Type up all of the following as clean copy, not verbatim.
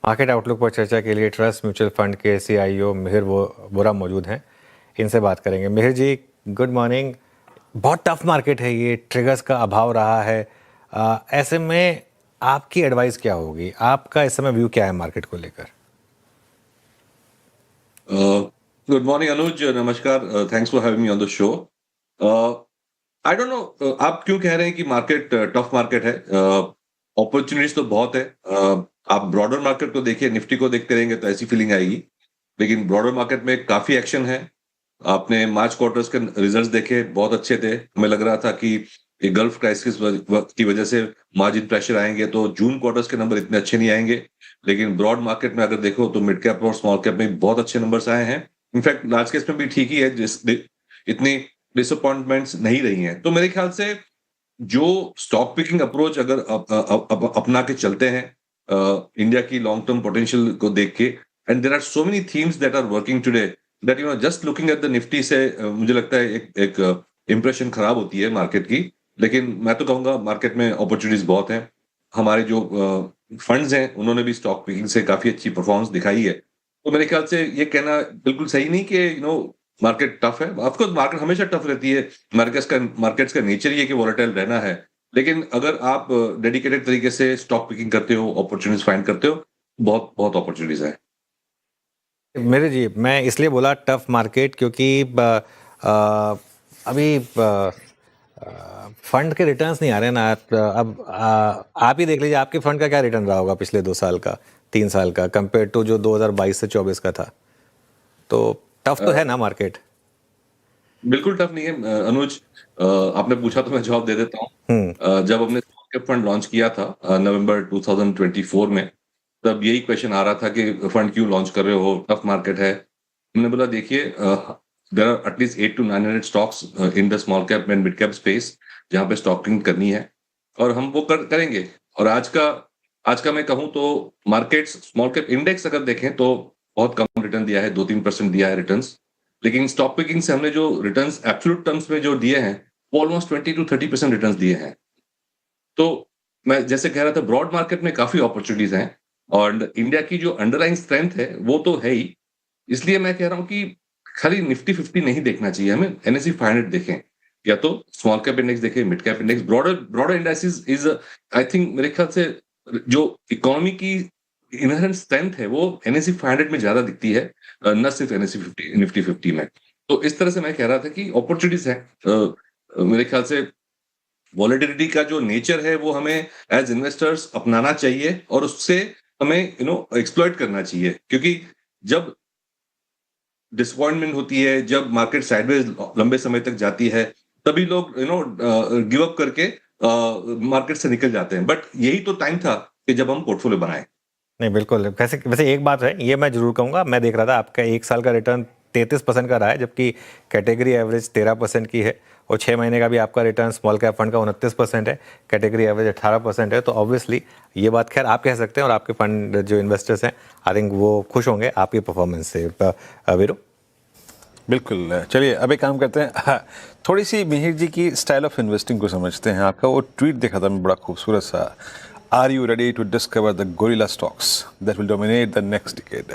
Market outlook पर चर्चा के लिए ट्रस्ट म्यूचुअल फंड के सीईओ मिहिर वोरा मौजूद हैं। इनसे बात करेंगे। मिहिर जी, गुड मॉर्निंग। बहुत टफ मार्केट है, ये ट्रिगर्स का अभाव रहा है। ऐसे में आपकी एडवाइस क्या होगी? आपका इस समय व्यू क्या है मार्केट को लेकर? गुड मॉर्निंग अनुज, नमस्कार। Thanks for having me on the show. I don't know आप क्यों कह रहे हैं कि मार्केट टफ मार्केट है। अपॉर्चुनिटीज तो बहुत है। आप ब्रॉडर मार्केट को देखिए, निफ्टी को देखते रहेंगे तो ऐसी फीलिंग आएगी, लेकिन ब्रॉडर मार्केट में काफी एक्शन है। आपने मार्च क्वार्टर्स के रिजल्ट्स देखे, बहुत अच्छे थे। हमें लग रहा था कि ये गल्फ क्राइसिस की वजह से मार्जिन प्रेशर आएंगे तो जून क्वार्टर्स के नंबर इतने अच्छे नहीं आएंगे, लेकिन ब्रॉड मार्केट में अगर देखो तो मिड कैप और स्मॉल कैप में बहुत अच्छे नंबर्स आए हैं। इनफैक्ट लार्ज केस में भी ठीक ही है, इतनी डिसअपॉइंटमेंट्स नहीं रही हैं। तो मेरे ख्याल से जो स्टॉक पिकिंग अप्रोच अगर अपना के चलते हैं इंडिया की लॉन्ग टर्म पोटेंशियल को देख के, and there are so many themes that are working today that just looking at the Nifty से मुझे लगता है एक इंप्रेशन खराब होती है मार्केट की। लेकिन मैं तो कहूंगा मार्केट में अपॉर्चुनिटीज बहुत हैं। हमारे जो फंड्स हैं उन्होंने भी स्टॉक पिकिंग से काफी अच्छी परफॉर्मेंस दिखाई है। तो मेरे ख्याल से ये कहना बिल्कुल सही नहीं कि मार्केट टफ है। ऑफकोर्स मार्केट हमेशा टफ रहती है। मार्केट्स का नेचर ही है कि वोलेटाइल रहना है। लेकिन अगर आप डेडिकेटेड तरीके से स्टॉक पिकिंग करते हो, अपॉर्चुनिटीज फाइंड करते हो, बहुत बहुत अपॉर्चुनिटीज है। मेरे जी, मैं इसलिए बोला टफ मार्केट क्योंकि अभी फंड के रिटर्न्स नहीं आ रहे ना। अब आप ही देख लीजिए, आपके फंड का क्या रिटर्न रहा होगा पिछले 2 साल का, 3 साल का, कंपेयर टू जो 2022 से 24 का था। तो टफ तो है ना मार्केट। बिल्कुल टफ नहीं है अनुज। आपने पूछा तो मैं जवाब दे देता हूँ। हम्म। जब हमने स्मॉल फंड लॉन्च किया था नवंबर 2024 में, तब यही क्वेश्चन आ रहा था कि फंड क्यों लॉन्च कर रहे हो, टफ मार्केट है। हमने बोला देखिए, there are at least 8 to 900 stocks in the small cap and mid cap space जहां पे स्टॉकिंग करनी है, और हम वो करेंगे। और आज का मैं कहूं तो मार्केट्स स्मॉल कैप इंडेक्स अगर देखें तो बहुत कम रिटर्न दिया है, 2-3% दिया है रिटर्न्स। लेकिन स्टॉक पिकिंग से हमने जो रिटर्न्स एब्सोल्यूट टर्म्स में जो दिए हैं, वो ऑलमोस्ट 20 to 30% रिटर्न्स दिए हैं। तो मैं जैसे कह रहा था, ब्रॉड मार्केट में काफी अपॉर्चुनिटीज हैं, और इंडिया की जो अंडरलाइन स्ट्रेंथ है वो तो है ही। इसलिए मैं कह रहा हूँ कि खाली निफ्टी 50 नहीं देखना चाहिए, हमें एनएससी 500 देखें, या तो स्मॉल कैप इंडेक्स देखें, mid cap index, broader broader indexes is, I think मेरे ख्याल से जो इकोनॉमी की इनहेरेंट स्ट्रेंथ है वो एनएससी 500 में ज्यादा दिखती है, न सिर्फ एनएससी 50 निफ्टी 50 में। तो इस तरह से मैं कह रहा था कि अपॉर्चुनिटीज है। मेरे ख्याल से वॉलेटिलिटी का जो नेचर है वो हमें एज इन्वेस्टर्स अपनाना चाहिए, और उससे हमें एक्सप्लॉइट करना चाहिए। क्योंकि जब डिसअपॉइंटमेंट होती है, जब मार्केट साइडवेज लंबे समय तक जाती है, तभी लोग गिव अप करके मार्केट से निकल जाते हैं। बट यही तो टाइम था कि जब हम पोर्टफोलियो बनाए। नहीं, बिल्कुल। वैसे वैसे एक बात है, ये मैं जरूर कहूँगा। मैं देख रहा था आपका 1 साल का रिटर्न 33% का रहा है, जबकि कैटेगरी एवरेज 13% की है। और 6 महीने का भी आपका रिटर्न स्मॉल कैप फंड का 29% है, कैटेगरी एवरेज 18% है। तो ऑब्वियसली ये बात खैर आप कह सकते हैं, और आपके फंड जो इन्वेस्टर्स हैं आई थिंक वो खुश होंगे आपकी परफॉर्मेंस से। वीरू। बिल्कुल। चलिए अब एक काम करते हैं, थोड़ी सी मिहिर जी की स्टाइल ऑफ इन्वेस्टिंग को समझते हैं। आपका वो ट्वीट देखा था मैं, बड़ा खूबसूरत सा, are you ready to discover the gorilla stocks that will dominate the next decade.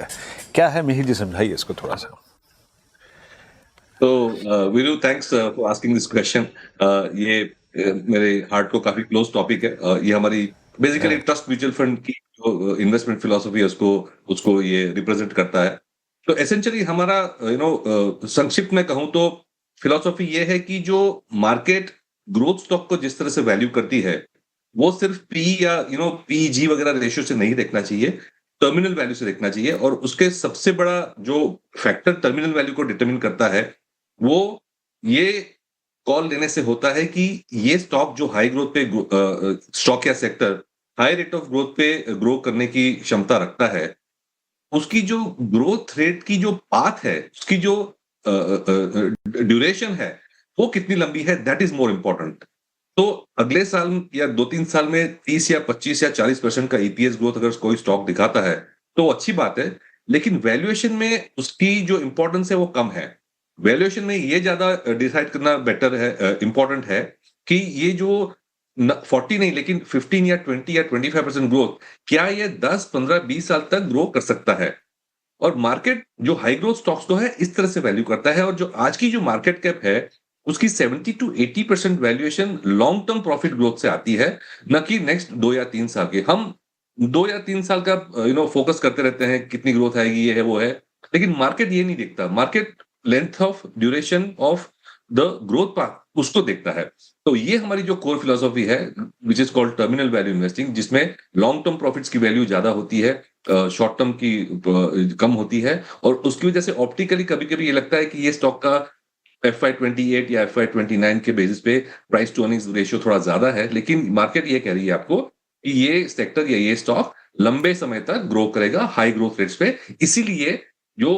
क्या है मिहिर जी, समझाइए इसको थोड़ा सा। तो Veeru, thanks for asking this question. ये मेरे हार्ट को काफी क्लोज टॉपिक है। ये हमारी बेसिकली ट्रस्ट म्यूचुअल फंड की जो इन्वेस्टमेंट फिलोसफी है उसको उसको ये रिप्रेजेंट करता है। तो एसेंशियली हमारा संक्षिप्त में कहूं तो फिलोसफी ये है कि जो मार्केट ग्रोथ स्टॉक को जिस तरह से वैल्यू करती है, वो सिर्फ पी या पीजी वगैरह रेशियो से नहीं देखना चाहिए, टर्मिनल वैल्यू से देखना चाहिए। और उसके सबसे बड़ा जो फैक्टर टर्मिनल वैल्यू को डिटरमिन करता है, वो ये कॉल लेने से होता है कि ये स्टॉक जो हाई ग्रोथ पे स्टॉक या sector high rate of growth पे ग्रो करने की क्षमता रखता है, उसकी जो ग्रोथ रेट की जो पाथ है, उसकी जो ड्यूरेशन है, वो कितनी लंबी है, दैट इज मोर इंपॉर्टेंट। तो अगले साल या 2-3 साल में 30 या 25 या 40% का ईपीएस ग्रोथ अगर कोई स्टॉक दिखाता है तो अच्छी बात है। लेकिन वैल्यूएशन में उसकी जो इंपॉर्टेंस है वो कम है। वैल्यूएशन में ये ज्यादा डिसाइड करना बेटर है, इंपॉर्टेंट है कि ये जो 40 नहीं, लेकिन 15 या 20 या 25% ग्रोथ, क्या ये 10, 15, 20 साल तक ग्रो कर सकता है? और मार्केट जो हाई ग्रोथ स्टॉक्स तो है इस तरह से वैल्यू करता है, और जो आज की जो मार्केट कैप है उसकी 70 to 80% valuation long term profit growth से आती है, न कि नेक्स्ट 2 या 3 साल के। हम 2 या 3 साल का फोकस करते रहते हैं, कितनी ग्रोथ आएगी, ये है वो है, लेकिन मार्केट ये नहीं देखता। Market length of duration of the growth path उसको देखता है। तो ये हमारी जो कोर फिलोसॉफी है, which is called terminal value investing, जिसमें लॉन्ग टर्म प्रॉफिट्स की वैल्यू ज्यादा होती है, शॉर्ट टर्म की कम होती है, और उसकी वजह से ऑप्टिकली कभी कभी ये लगता है कि ये स्टॉक का FY28 या FY29 के बेसिस पे प्राइस टू अर्निंग्स रेशियो थोड़ा ज्यादा है, लेकिन मार्केट ये कह रही है आपको कि ये सेक्टर या ये स्टॉक लंबे समय तक ग्रो करेगा हाई ग्रोथ रेट्स पे। इसीलिए जो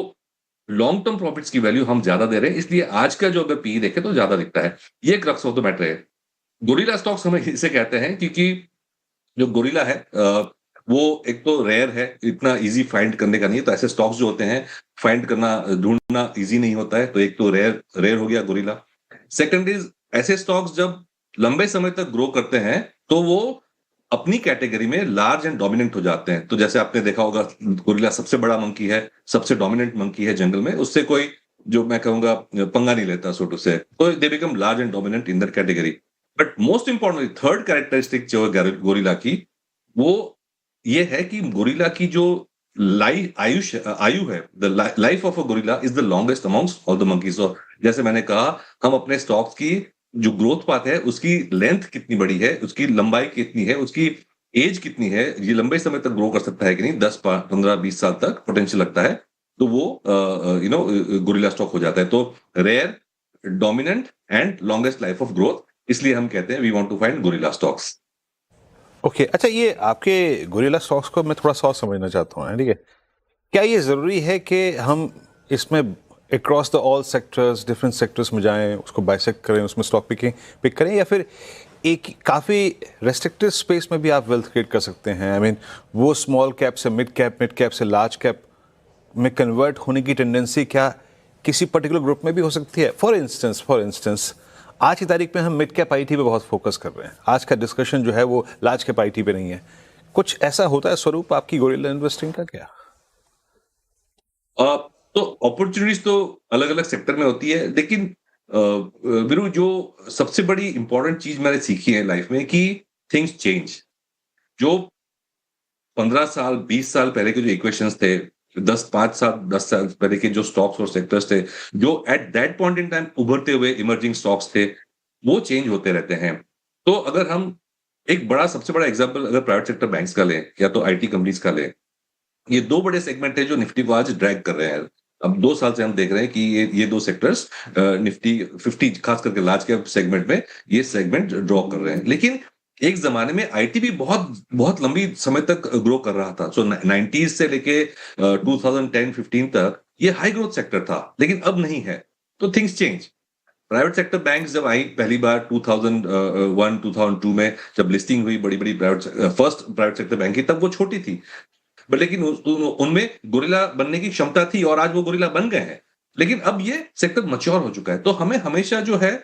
लॉन्ग टर्म प्रॉफिट्स की वैल्यू हम ज्यादा दे रहे हैं, इसलिए आज का जो अगर पी देखे तो ज्यादा दिखता है। ये क्रक्स ऑफ द मैटर है। गोरिल्ला स्टॉक्स हम इसे कहते हैं क्योंकि जो गोरिल्ला है वो एक तो रेयर है, इतना इजी फाइंड करने का नहीं है। तो ऐसे स्टॉक्स जो होते हैं फाइंड करना, ढूंढना इजी नहीं होता है, तो एक तो रेयर रेयर हो गया गोरिल्ला। सेकंड इज, ऐसे स्टॉक्स जब लंबे समय तक ग्रो करते हैं तो वो अपनी कैटेगरी में लार्ज एंड डोमिनेंट हो जाते हैं। तो जैसे आपने देखा होगा, गोरिल्ला सबसे बड़ा मंकी है, सबसे डोमिनेंट मंकी है जंगल में, उससे कोई, जो मैं कहूंगा, पंगा नहीं लेता सोटू से, तो they become large and dominant in that category. But most importantly third characteristic जो है गोरिल्ला की, वो ये है कि गोरिल्ला की जो आयु है, the life of a gorilla is the longest amongst all the monkeys. और जैसे मैंने कहा, हम अपने स्टॉक्स की जो ग्रोथ पाथ है उसकी लेंथ कितनी बड़ी है, उसकी लंबाई कितनी है, उसकी एज कितनी है, ये लंबे समय तक ग्रो कर सकता है कि नहीं, 10, 15, 20 साल तक पोटेंशियल लगता है, तो वो गोरिल्ला स्टॉक हो जाता है। तो rare, dominant and longest life of growth, इसलिए हम कहते हैं we want to find gorilla stocks. Okay, अच्छा, ये आपके गोरिल्ला स्टॉक्स को मैं थोड़ा सा और समझना चाहता हूँ, ठीक है? क्या ये ज़रूरी है कि हम इसमें across the all sectors, different sectors में जाएं, उसको बाइसेक्ट करें, उसमें स्टॉक पिक करें, या फिर एक काफ़ी रेस्ट्रिक्टेड स्पेस में भी आप वेल्थ क्रिएट कर सकते हैं? आई मीन, वो स्मॉल कैप से मिड कैप से लार्ज कैप में कन्वर्ट होने की टेंडेंसी क्या किसी पर्टिकुलर ग्रुप में भी हो सकती है? फॉर इंस्टेंस आज की तारीख में हम मिड कैप आईटी पे बहुत फोकस कर रहे हैं, आज का डिस्कशन जो है वो लार्ज कैप आईटी पे नहीं है। कुछ ऐसा होता है स्वरूप आपकी गोरिल्ला इन्वेस्टिंग का क्या? तो अपॉर्चुनिटीज तो अलग अलग सेक्टर में होती है, लेकिन वीरू, जो सबसे बड़ी इंपॉर्टेंट चीज मैंने सीखी है लाइफ में कि थिंग्स चेंज। जो 15 साल 20 साल पहले के जो इक्वेशंस थे, 10 साल पहले के जो स्टॉक्स और सेक्टर्स थे, जो at that point in time उभरते हुए इमर्जिंग स्टॉक्स थे, वो चेंज होते रहते हैं। तो अगर हम एक सबसे बड़ा एग्जांपल अगर प्राइवेट सेक्टर बैंक्स का लें या तो आईटी कंपनीज का लें, ये दो बड़े सेगमेंट है जो निफ्टी को आज ड्रैग कर रहे हैं। अब 2 साल से हम देख रहे हैं कि ये दो सेक्टर्स निफ्टी 50, खास करके लार्ज कैप सेगमेंट में, ये सेगमेंट ड्रॉ कर रहे हैं। लेकिन एक जमाने में आईटी भी बहुत बहुत लंबी समय तक ग्रो कर रहा था। सो 90s से लेके 2010-15 तक ये हाई ग्रोथ सेक्टर था, लेकिन अब नहीं है। तो things change. Private sector banks जब आई पहली बार 2001-2002 में, जब लिस्टिंग हुई बड़ी बड़ी फर्स्ट प्राइवेट सेक्टर बैंक की, तब वो छोटी थी, बट लेकिन उनमें गोरिल्ला बनने की क्षमता थी, और आज वो गोरिल्ला बन गए हैं। लेकिन अब ये सेक्टर मैच्योर हो चुका है। तो हमें हमेशा जो है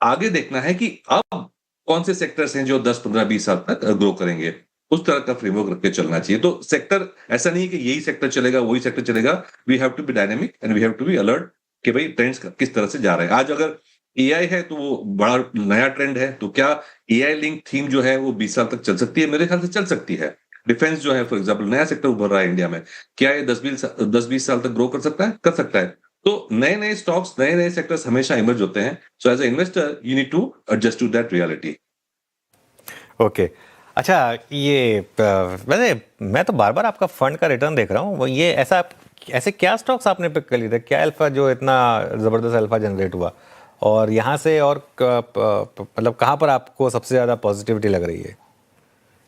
आगे देखना है कि अब कौन से सेक्टर्स हैं जो 10, 15, 20 साल तक ग्रो करेंगे। उस तरह का फ्रेमवर्क रख के चलना चाहिए। तो सेक्टर ऐसा नहीं है कि यही सेक्टर चलेगा, वही सेक्टर चलेगा। We have to be dynamic and we have to be alert कि भाई ट्रेंड्स किस तरह से जा रहे हैं। आज अगर एआई है तो वो बड़ा नया ट्रेंड है, तो क्या एआई लिंक थीम जो है वो 20 साल तक चल सकती है? मेरे ख्याल से चल सकती है। डिफेंस जो है फॉर एग्जांपल, नया सेक्टर उभर रहा है इंडिया में, क्या ये 10-20 साल तक ग्रो कर सकता है? कर सकता है। तो नए नए स्टॉक्स, नए नए सेक्टर्स हमेशा इमर्ज होते हैं। So as a investor you need to adjust to that reality. Okay, अच्छा, ये वैसे मैं तो बार बार आपका फंड का रिटर्न देख रहा हूँ। ये ऐसे क्या स्टॉक्स आपने पिक कर लिए थे? क्या अल्फा जो इतना ज़बरदस्त अल्फा जनरेट हुआ? और यहाँ से और मतलब कहाँ पर आपको सबसे ज़्यादा पॉजिटिविटी लग रही है?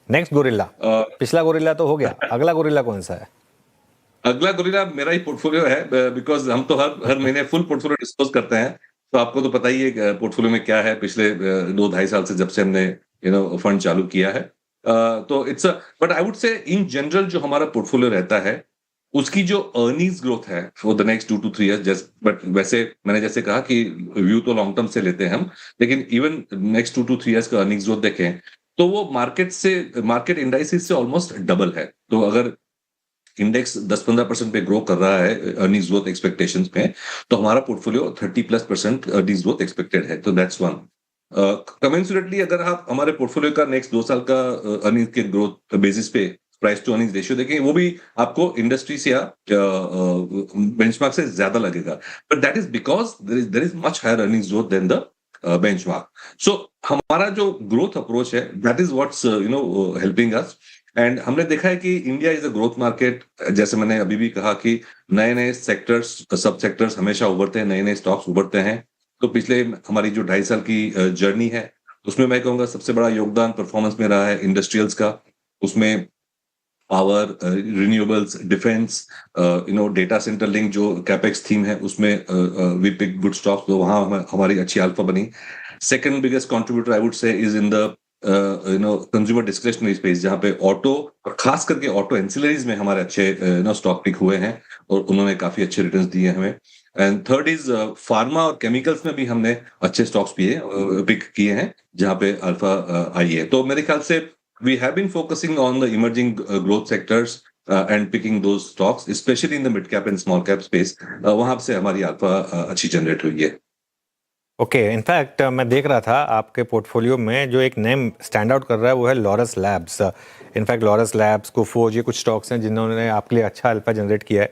नेक्स्ट गोरिल्ला, पिछला गोरिल्ला तो हो गया, अगला गोरिल्ला कौन सा है? अगला गोरिल्ला मेरा ही पोर्टफोलियो है, बिकॉज हम तो हर महीने फुल पोर्टफोलियो डिस्क्लोज करते हैं। तो आपको तो पता ही है पोर्टफोलियो में क्या है पिछले 2-2.5 साल से, जब से हमने फंड चालू किया है। तो but I would say in general जो हमारा पोर्टफोलियो रहता है उसकी जो अर्निंग्स ग्रोथ है for the next 2 to 3 years, but वैसे मैंने जैसे कहा कि व्यू तो लॉन्ग टर्म से लेते हैं हम, लेकिन इवन नेक्स्ट 2 to 3 years का अर्निंग्स ग्रोथ देखें तो वो मार्केट इंडाइसिस से ऑलमोस्ट डबल है। तो अगर इंडेक्स 10-15% पे ग्रो कर रहा है अर्निंग्स ग्रोथ एक्सपेक्टेशंस में, तो हमारा पोर्टफोलियो 30+% अर्निंग्स ग्रोथ एक्सपेक्टेड है। तो दैट्स वन। कमेंसुरेटली अगर आप हमारे पोर्टफोलियो का नेक्स्ट 2 साल का अर्निंग के ग्रोथ बेसिस पे प्राइस टू अर्निंग्स रेशियो देखें, वो भी आपको इंडस्ट्री से या बेंचमार्क से ज्यादा लगेगा, but that is because there is much higher earnings growth than the benchmark. So हमारा जो ग्रोथ अप्रोच है that is what's helping us. And हमने देखा है कि India is a growth market. जैसे मैंने अभी भी कहा कि नए नए सेक्टर्स, सब सेक्टर्स हमेशा उभरते हैं, नए नए स्टॉक्स उभरते हैं। तो पिछले हमारी जो 2.5 साल की जर्नी है उसमें मैं कहूंगा सबसे बड़ा योगदान परफॉर्मेंस में रहा है इंडस्ट्रियल्स का। उसमें power, renewables, defence, data centre link जो कैपेक्स थीम है उसमें वी पिक गुड स्टॉक्स, तो वहां हमारी अच्छी अल्फा बनी। Second biggest contributor I would say is in the consumer discretionary space, जहां पे ऑटो और खास करके ऑटो एंसिलरीज में हमारे अच्छे स्टॉक पिक हुए हैं और उन्होंने काफी अच्छे रिटर्न्स दिए हमें। एंड थर्ड इज फार्मा और केमिकल्स में भी हमने अच्छे स्टॉक्स पिक किए हैं जहां पे अल्फा आई है। तो मेरे ख्याल से we have been focusing on the emerging growth sectors and picking those stocks, especially in the mid cap and small cap space. वहां से हमारी अल्फा अच्छी जनरेट हुई है। ओके, इनफैक्ट मैं देख रहा था आपके पोर्टफोलियो में जो एक नेम स्टैंड आउट कर रहा है वो है Laurus labs. In fact Laurus labs, Coforge, ये कुछ स्टॉक्स हैं जिन्होंने आपके लिए अच्छा अल्फा जनरेट किया है।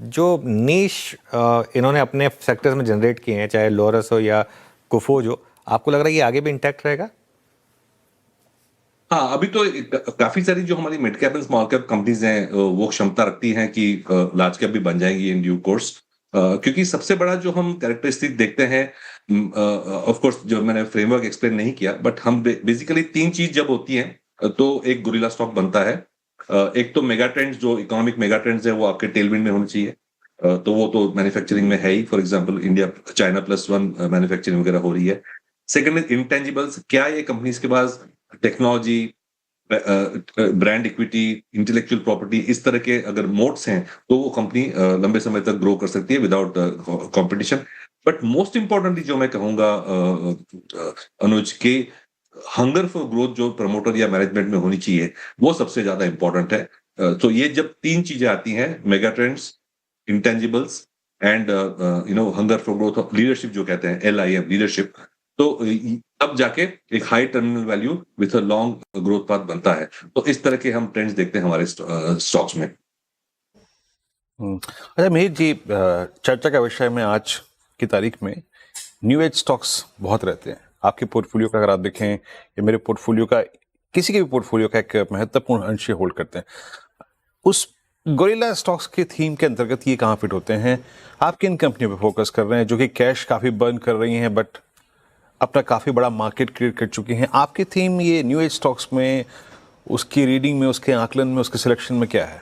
जो नीश इन्होंने अपने सेक्टर्स में जनरेट किए हैं, चाहे लॉरस हो या कोफोर्ज हो, आपको लग रहा है ये आगे भी इंटैक्ट रहेगा? हाँ, अभी तो काफी सारी जो हमारी mid cap and small cap companies हैं वो क्षमता रखती हैं कि लार्ज कैप भी बन जाएंगी इन ड्यू कोर्स। क्योंकि सबसे बड़ा जो हम कैरेक्टरिस्टिक देखते हैं, ऑफ कोर्स जो मैंने फ्रेमवर्क एक्सप्लेन नहीं किया, बट हम बेसिकली 3 चीज जब होती हैं तो एक गोरिल्ला स्टॉक बनता है। एक तो मेगा ट्रेंड्स, जो इकोनॉमिक मेगा ट्रेंड्स है वो आपके टेलविंड में होने चाहिए। तो वो तो मैन्युफैक्चरिंग में है ही, for example India China +1 manufacturing वगैरह हो रही है। सेकंड इज इंटेंजिबल्स, क्या ये कंपनीज के पास technology, brand equity, intellectual property, इस तरह के अगर मोड्स हैं तो वो कंपनी लंबे समय तक ग्रो कर सकती है without competition. But most importantly जो मैं कहूंगा अनुज के, हंगर फॉर ग्रोथ जो प्रमोटर या मैनेजमेंट में होनी चाहिए वो सबसे ज्यादा इंपॉर्टेंट है। तो ये जब 3 चीजें आती हैं, mega trends, intangibles and hunger for growth, leadership जो कहते हैं LIM, लीडरशिप, तो अब जाके एक high terminal value with a long growth path बनता है। तो इस तरह के हम ट्रेंड्स देखते हैं हमारे स्टॉक्स में। अच्छा मिहिर जी, चर्चा का विषय में आज की तारीख में न्यू एज स्टॉक्स बहुत रहते हैं। आपके पोर्टफोलियो का अगर आप देखें या मेरे पोर्टफोलियो का, किसी के भी पोर्टफोलियो का एक महत्वपूर्ण अंश होल्ड करते हैं, उस गोरिल्ला स्टॉक्स के थीम के अंतर्गत ये कहाँ फिट होते हैं? आप किन कंपनियों पे फोकस कर रहे हैं जो कि कैश काफी बर्न कर रही हैं बट अपना काफी बड़ा मार्केट क्रिएट कर चुकी हैं? आपकी थीम ये न्यू एज स्टॉक्स में, उसकी रीडिंग में, उसके आकलन में, उसके सिलेक्शन में क्या है?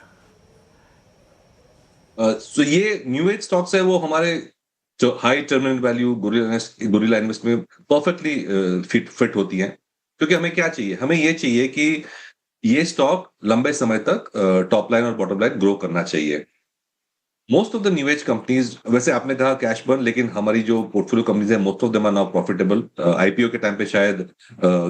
तो ये न्यू एज स्टॉक्स है वो हमारे जो high terminal value gorilla invest में परफेक्टली फिट होती हैं। क्योंकि हमें क्या चाहिए? हमें ये चाहिए कि ये स्टॉक लंबे समय तक टॉप लाइन और बॉटम लाइन ग्रो करना चाहिए। Most of the new age companies, वैसे आपने कहा कैश बर्न, लेकिन हमारी जो पोर्टफोलियो कंपनीज है most of them are now profitable. IPO के टाइम पे शायद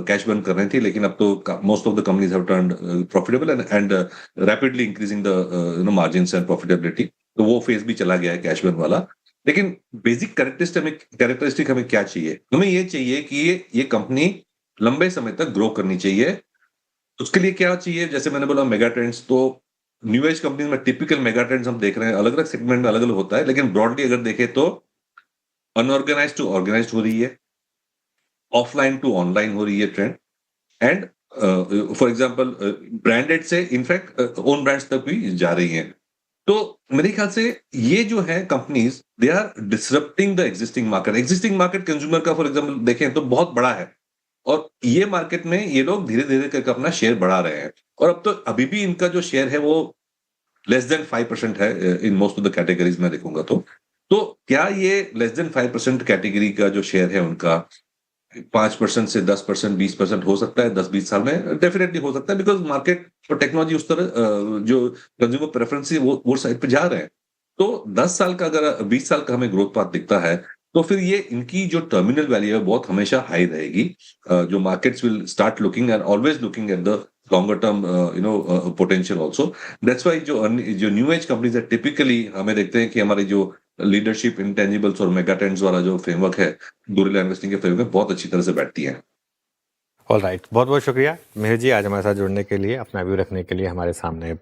कैश बर्न कर रही थी, लेकिन अब तो most of the companies have turned profitable and rapidly increasing the margins and profitability. तो वो फेज भी चला गया है कैश बर्न वाला। लेकिन बेसिक कैरेक्टरिस्टिक हमें क्या चाहिए? हमें ये चाहिए कि ये कंपनी लंबे समय तक ग्रो करनी चाहिए। उसके लिए क्या चाहिए? जैसे मैंने बोला मेगा ट्रेंड्स, तो न्यू एज कंपनी में टिपिकल मेगा ट्रेंड्स हम देख रहे हैं, अलग अलग सेगमेंट में अलग अलग होता है, लेकिन ब्रॉडली अगर देखें तो अनऑर्गेनाइज टू ऑर्गेनाइज हो रही है, ऑफलाइन टू ऑनलाइन हो रही है trend, and for example branded से इनफैक्ट ओन ब्रांड्स तक भी जा रही हैं। तो मेरे ख्याल से ये जो है companies, they are disrupting the existing market. Existing market consumer का फॉर एग्जांपल देखें तो बहुत बड़ा है, और ये मार्केट में ये लोग धीरे धीरे करके अपना शेयर बढ़ा रहे हैं। और अब तो अभी भी इनका जो शेयर है वो लेस देन 5% है in most of the categories में देखूंगा तो क्या ये लेस देन 5% कैटेगरी का जो शेयर है उनका, 5% से 10%, 20% हो सकता है 10-20 साल में, डेफिनेटली हो सकता है, बिकॉज मार्केट और टेक्नोलॉजी उस तरह जो कंज्यूमर प्रेफरेंस है वो साइड पे जा रहे हैं। तो 10 साल का, अगर 20 साल का हमें ग्रोथ पाथ दिखता है, तो फिर ये इनकी जो टर्मिनल वैल्यू है बहुत हमेशा हाई रहेगी। जो markets will start looking and always looking at the longer term potential also. That's why जो न्यू एज कंपनीज है, टिपिकली हमें देखते हैं कि हमारी जो लीडरशिप इंटेंजिबल्स और मेगा ट्रेंड्स वाला जो फ्रेमवर्क है, गोरिल्ला इन्वेस्टिंग के फ्रेमवर्क में बहुत अच्छी तरह से बैठती है। ऑल राइट, बहुत बहुत शुक्रिया मिहिर जी आज हमारे साथ जुड़ने के लिए, अपना व्यू रखने के लिए हमारे सामने।